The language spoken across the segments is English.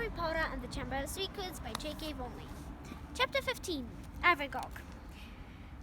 Harry Potter and the Chamber of Secrets by J.K. Rowling. Chapter 15, Aragog.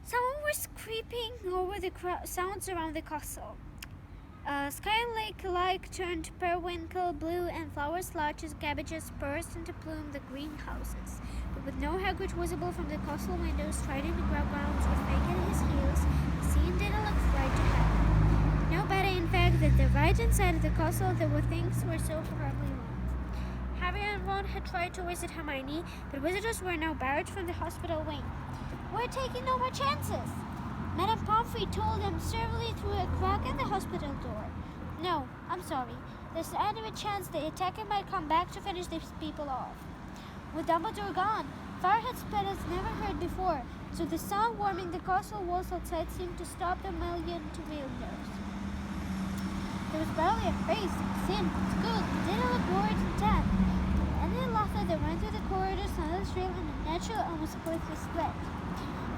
Someone was creeping over the sounds around the castle. Sky lake turned periwinkle blue, and flowers large as cabbages burst into bloom the greenhouses. But with no Hagrid visible from the castle windows, striding the grounds with Fake at his heels, the scene didn't look right to him. No better, in fact, that the right inside of the castle there were things were so horribly wrong. Harry and Ron had tried to visit Hermione, but visitors were now barred from the hospital wing. "We're taking no more chances," Madame Pomfrey told them severely through a crack in the hospital door. "No, I'm sorry. There's any chance the attacker might come back to finish these people off." With Dumbledore gone, fire had spread as never heard before, so the sun warming the castle walls outside seemed to stop the million to villagers. There was barely a face, thin, good, didn't look worried and tan. And the laughter that ran through the corridors sounded shrill and unnatural, almost earthly split.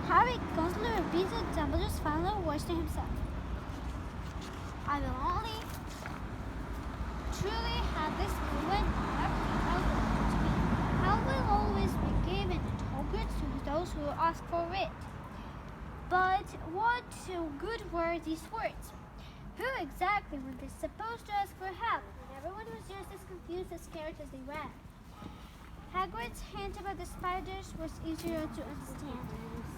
Harry constantly repeated Dumbledore's final words to himself. "I will only truly have this moment how to be. Help will always be given and Hogwarts to those who ask for it." But what good were these words? Who exactly were they supposed to ask for help when everyone was just as confused and scared as they were? Hagrid's hint about the spiders was easier to understand.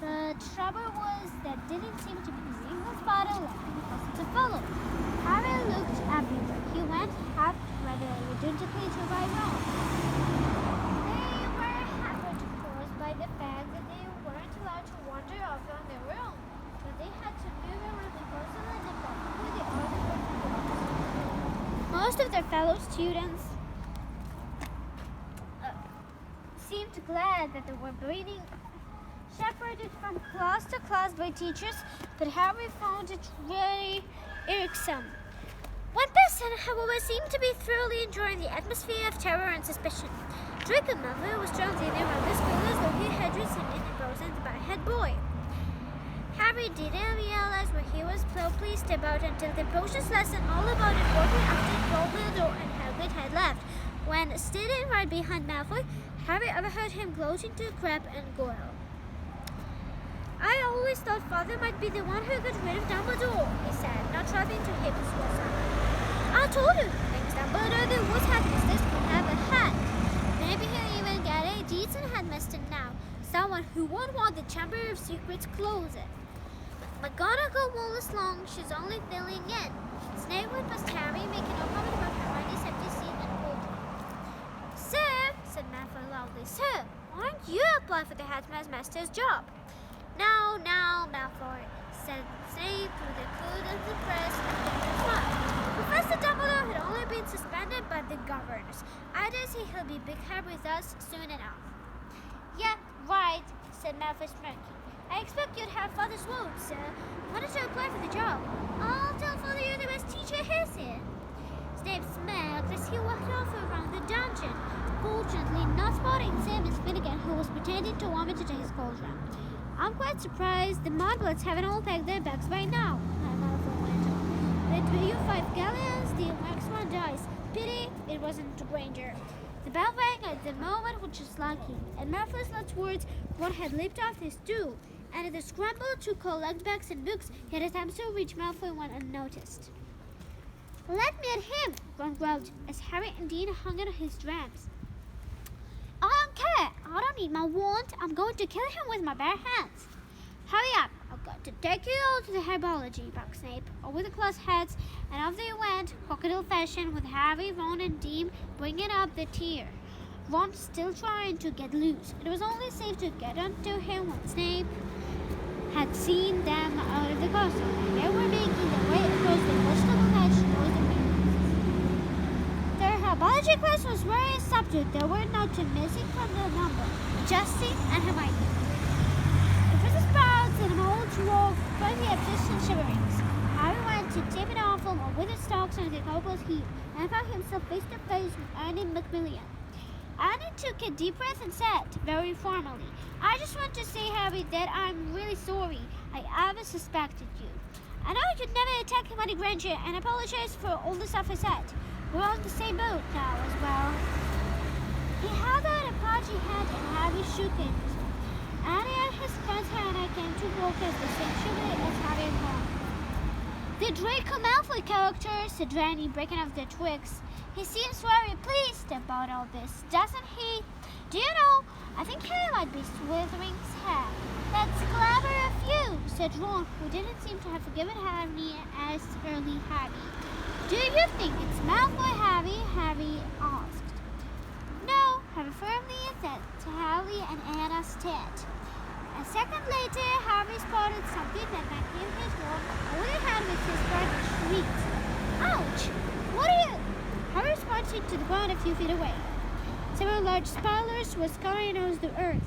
The trouble was that didn't seem to be a single spider left in the castle to follow. Harry looked everywhere. He went half rather redundantly to right Ron. They were hampered, of course, by the fact that they weren't allowed to wander off on their own, but they had to move around the castle and the park with the other groups. Most of their fellow students seemed glad that they were being shepherded from class to class by teachers, but Harry found it very irksome. One person, however, seemed to be thoroughly enjoying the atmosphere of terror and suspicion. Draco Malfoy was strolled in around the school as though he had risen in the frozen the bad boy. Harry didn't realize what he was so pleased about until the potions lesson all about it walking after Dumbledore and Hagrid had left. When standing right behind Malfoy, Harry overheard him gloating to Crabbe and Goyle. "I always thought Father might be the one who got rid of Dumbledore," he said, not trying to hit his words out. "I told him, thanks Dumbledore, the woods headmistress could have a hat. Maybe he'll even get a decent headmaster now, someone who won't want the Chamber of Secrets closet. McGonagall won't last long, she's only filling in." Snape went past Harry, making no comment about Hermione's empty seat and pulled him. "Sir," said Malfoy loudly, "sir, why don't you apply for the headmaster's job?" Now, Malfoy," said Snape through the cloud of the press and the front. Professor Dumbledore had only been suspended by the governors. I dare say he'll be big head with us soon enough. "Yeah, right," said Malfoy smirking. "I expect you'd have Father's vote, sir. Why don't you apply for the job? I'll tell Father you're the best teacher he's here." Snape smirked as he walked off around the dungeon, fortunately not spotting Seamus Finnegan, who was pretending to vomit into his cauldron. "I'm quite surprised the Mudbloods haven't all packed their bags by now," Malfoy went on. "But you 5 galleons, the next one dies. Pity it wasn't Granger." The bell rang at the moment, which was lucky, and Malfoy's last words, Ron had leaped off his stool, and in the scramble to collect bags and books, he had attempted to reach Malfoy when unnoticed. "Let me at him," Ron growled, as Harry and Dean hung on his drams. "I don't care. I don't need my wand. I'm going to kill him with my bare hands." "Hurry up. I've got to take you all to the herbology," barked Snape, over the class heads, and off they went, crocodile fashion, with Harry, Ron, and Dean bringing up the tier. Ron still trying to get loose. It was only safe to get onto him when Snape had seen them out of the castle, and they were making their way across the vegetable hedge towards the main. Their herbology class was very subdued. There were not two missing from the number, Justine and Hermione. Professor Sprouts and an old dwarf both had distant shiverings. Harry went to tip it off from a withered stalks on the cobbler's heap and found himself face to face with Ernie Macmillan. Ernie took a deep breath and said, very formally, "I just want to say, Harry, that I'm really sorry I ever suspected you. I know you'd never attack Hermione Granger, and apologize for all the stuff I said. We're on the same boat now as well." she had, and Harry shook it. Annie and his friend Hannah came to work as the same surely as Harry and Ron. The Draco Malfoy character, said Granny, breaking off their twigs. He seems very pleased about all this, doesn't he? Do you know, I think Harry might be Slytherin's hair. That's clever of you, said Ron, who didn't seem to have forgiven Harry as early Harry. Do you think it's Malfoy, Harry? Harry asked. No, Harry firmly said to Harry and Anna instead. A second later, Harry spotted something that might give his walk over the head with his bright shrieked. Ouch! What are you? Harry spotted to the ground a few feet away. Several large spiders were scurrying over the earth.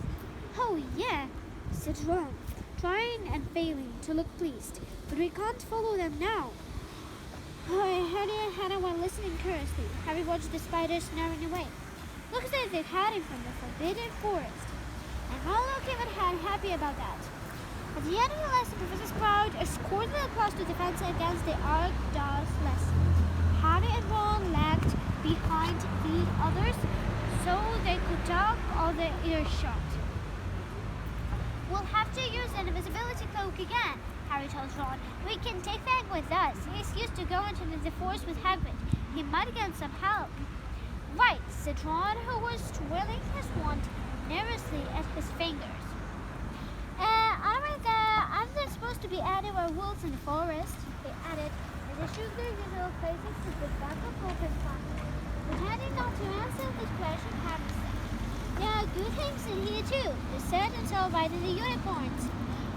Oh yeah, said Ron, trying and failing to look pleased. But we can't follow them now. Harry and Hannah were listening curiously. Harry watched the spiders snaring away. Looks as if they're hiding from the forbidden forest. And Ron came and had happy about that. At the end of the lesson, Professor Sprout escorted them across to the fence against the Aragog lesson. Harry and Ron lagged behind the others so they could duck all the earshot. We'll have to use an invisibility cloak again, Harry told Ron. We can take Fang with us. He's used to going into the forest with Hagrid. He might get some help. Right, said Ron, who was twirling his wand nervously at his fingers. Aren't there supposed to be anywhere wolves in the forest? They added, as they shook their usual places to the back of open fire. Pretending not to answer this question, Harry said, there are good things in here too. They said and saw riding the unicorns.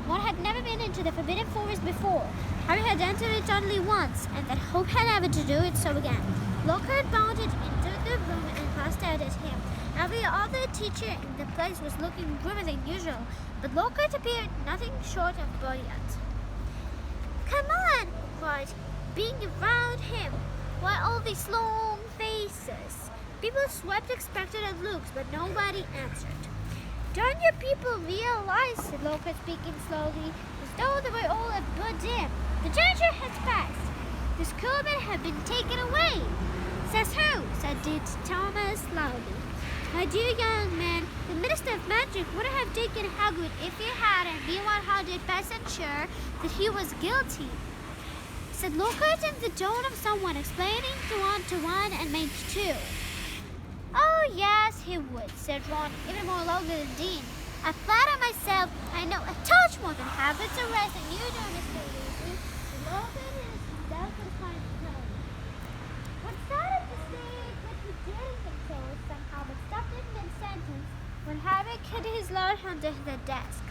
One had never been into the Forbidden Forest before. Harry had entered it only once, and that hope had never to do it so again. Lockhart bounded into the room and passed out at him. Every other teacher in the place was looking grimmer than usual, but Lockhart appeared nothing short of brilliant. Come on, cried, being around him. Why all these long faces? People swept expectant looks, but nobody answered. Don't you people realize, said Lockhart, speaking slowly, as though they were all a bit dim. The danger has passed. The schoolmen have been taken away. Says who? Said Thomas loudly. My dear young man, the Minister of Magic would have taken Hagrid if he had and been 100% sure that he was guilty. Said Lockhart in the tone of someone explaining to one and made two. Oh yes, he would, said Ron, even more loudly than Dean. I flatter myself I know a touch more than Hagrid's arrest than you do, Mr. Weasley. Lockhart is self-confined tone. What started to say that he didn't think so was somehow but stopped in mid-sentence when Harry hid his load under the desk.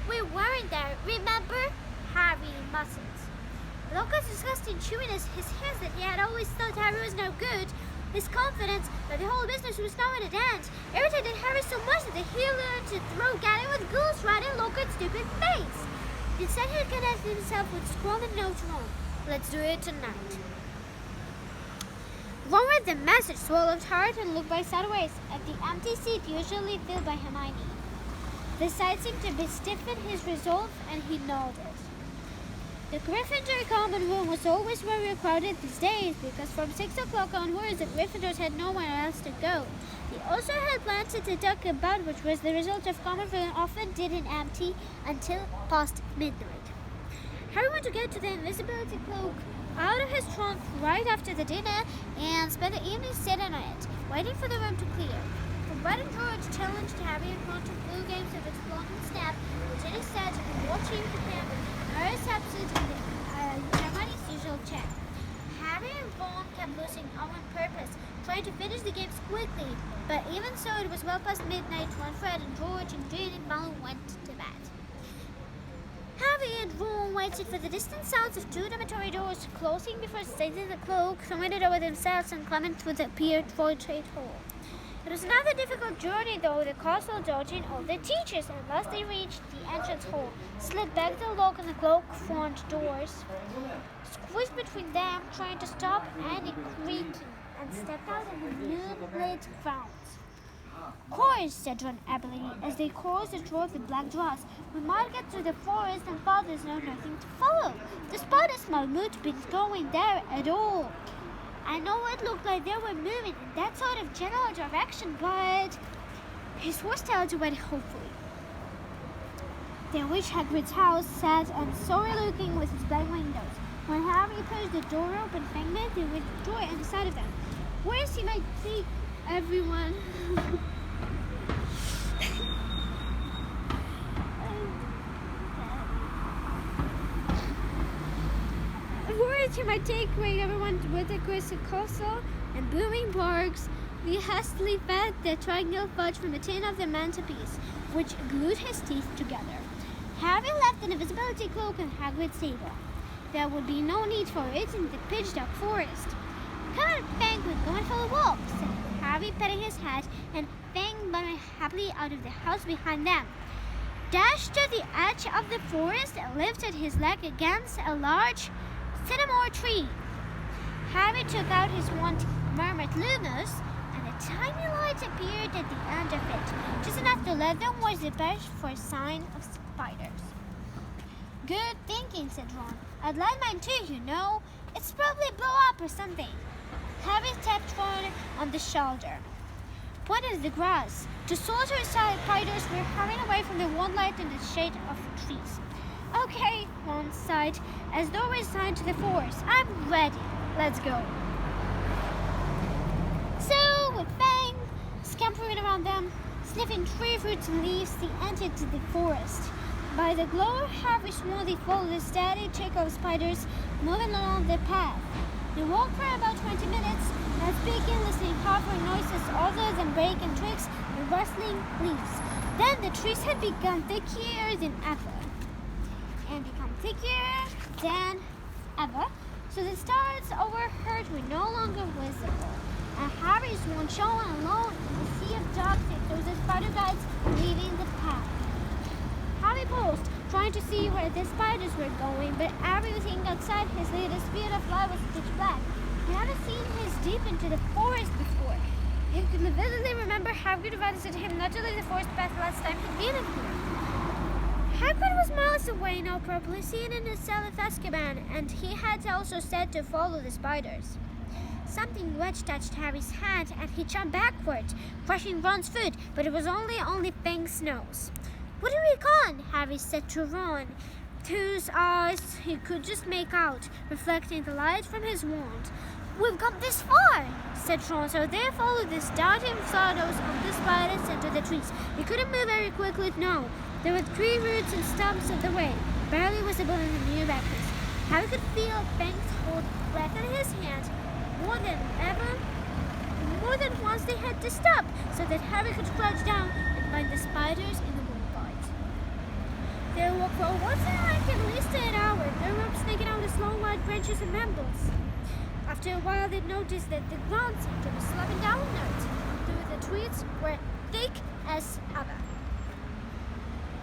We weren't there, remember? Harry mustn't. Lockhart discussed in chewiness his hands that he had always thought Harry was no good. His confidence that the whole business was now in a dance irritated Harry so much that he learned to throw Gary with ghouls right in Lockhart's stupid face. Instead, he connected himself with Scrum and notes Ron. Let's do it tonight. Ron read the message, swallowed hard, and looked back sideways at the empty seat usually filled by Hermione. The sight seemed to be stiffen his resolve, and he nodded. The Gryffindor common room was always very crowded these days because from 6 o'clock onwards the Gryffindors had nowhere else to go. They also had plans to talk about, which was the result of common room often didn't empty until past midnight. Harry wanted to get to the invisibility cloak out of his trunk right after the dinner and spend the evening sitting on it, waiting for the room to clear. From Red and George challenged Harry and Ron to blue games of Exploding Snap, Ginny said, watching the camera. Harry's absent in Hermione's usual check. Harry and Ron kept losing on purpose, trying to finish the games quickly, but even so it was well past midnight when Fred and George and Ginny and Mallow went to bed. Harry and Ron waited for the distant sounds of two dormitory doors closing before seizing the cloak, throwing it over themselves and climbing through the pier portrait hole. It was another difficult journey, though, the castle dodging all the teachers, and thus they reached the entrance hall, slid back the lock on the cloak-front doors, squeezed between them, trying to stop any creaking, and stepped out in the moonlit grounds. Course, said Ron ably, as they crossed the road with black dross. We might get through the forest and fathers know nothing to follow. The spiders might not be going there at all. I know it looked like they were moving in that sort of general direction, but... his horse tail to wait hopefully. They reached Hagrid's house, sad and sorry-looking with its black windows. When Harry pushed the door open, Fang met him with joy and decided them. Where's he might take everyone? Words he might take away everyone with a crystal castle and booming barks. He hastily fed the triangle fudge from the tin of the mantelpiece, which glued his teeth together. Harry left an invisibility cloak in Hagrid's stable. There would be no need for it in the pitch-dark forest. Come on, Fang, we're going for a walk, said Harry, petting his hat, and Fang bounded happily out of the house behind them. Dashed to the edge of the forest and lifted his leg against a large sycamore tree. Harry took out his wand, murmured Lumos, and a tiny light appeared at the end of it, just enough to let them watch the patch for a sign of spiders. Good thinking, said Ron. I'd light mine too, you know. It's probably blow up or something. Harry tapped Ron on the shoulder. Pointed at the grass. Two solitary spiders were hurrying away from the one light in the shade of trees. Okay, Ron sighed, as though resigned to the forest. I'm ready. Let's go. So, with Fang scampering around them, sniffing tree fruits and leaves, they entered the forest. By the glow of Harry's wand, they followed the steady trickle of spiders moving along the path. They walked for about 20 minutes, not speaking, listening hard for noises other than breaking twigs and rustling leaves. Then the trees had become thicker than ever, and become thicker than ever, so the stars overhead were no longer visible. And Harry's wand shone alone in the sea of dark through the spider guides leaving the path. Harry paused, trying to see where the spiders were going, but everything outside his little sphere of light was pitch black. He hadn't seen his deep into the forest before. He could vividly remember Hagrid advised him not to leave the forest path last time he'd been in here. Hagrid was miles away now, probably seen in his cell at Azkaban, and he had also said to follow the spiders. Something wedge touched Harry's hand, and he jumped backward, crushing Ron's foot, but it was only Fang's nose. What do we gone? Harry said to Ron, whose eyes he could just make out, reflecting the light from his wand. We've come this far, said Ron, so they followed the darting shadows of the spiders into the trees. They couldn't move very quickly, no. There were tree roots and stumps in the way, barely visible in the near darkness. Harry could feel Fang's hold breath in his hand more than ever. More than once they had to stop, so that Harry could crouch down and find the spiders in the moonlight. They walked for once at least an hour, their ropes snaking out the long white branches and brambles. After a while, they noticed that the ground seemed to be sloping downward, though the trees were thick as ever.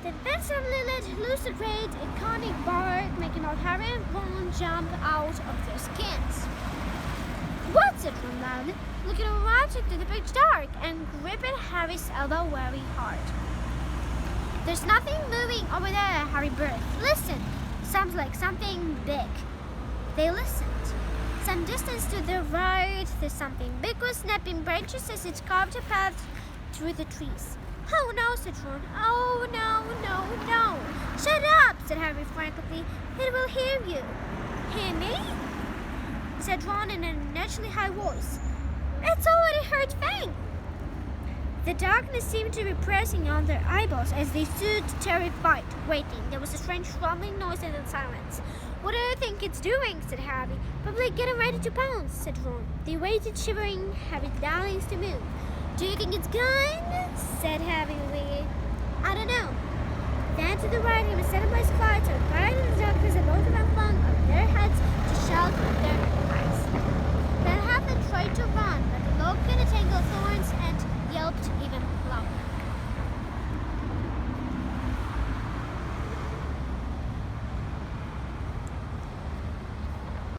Then suddenly let loose a great iconic bark, making all Harry and Ron jump out of their skins. What's it, Ron loudly, looking around into the pitch dark and gripping Harry's elbow very hard. There's nothing moving over there, Harry breathed. Listen, sounds like something big. They listened. Some distance to the right, there's something big was snapping branches as it carved a path through the trees. Oh no, said Ron. Oh no, no, no. Shut up, said Harry frantically. It will hear you. Hear me? Said Ron in an unnaturally high voice. It's already heard Fang. The darkness seemed to be pressing on their eyeballs as they stood terrified, waiting. There was a strange rumbling noise in the silence. What do you think it's doing? Said Harry. Probably getting ready to pounce, said Ron. They waited, shivering, having darlings to move. Do you think it's gone? Said Harry. I don't know. Then to the right, he was set by his flight, so right in the darkness, and both of them flung up their heads to shout with their eyes. Then Harry tried to run, but the low-pitted tangle of thorns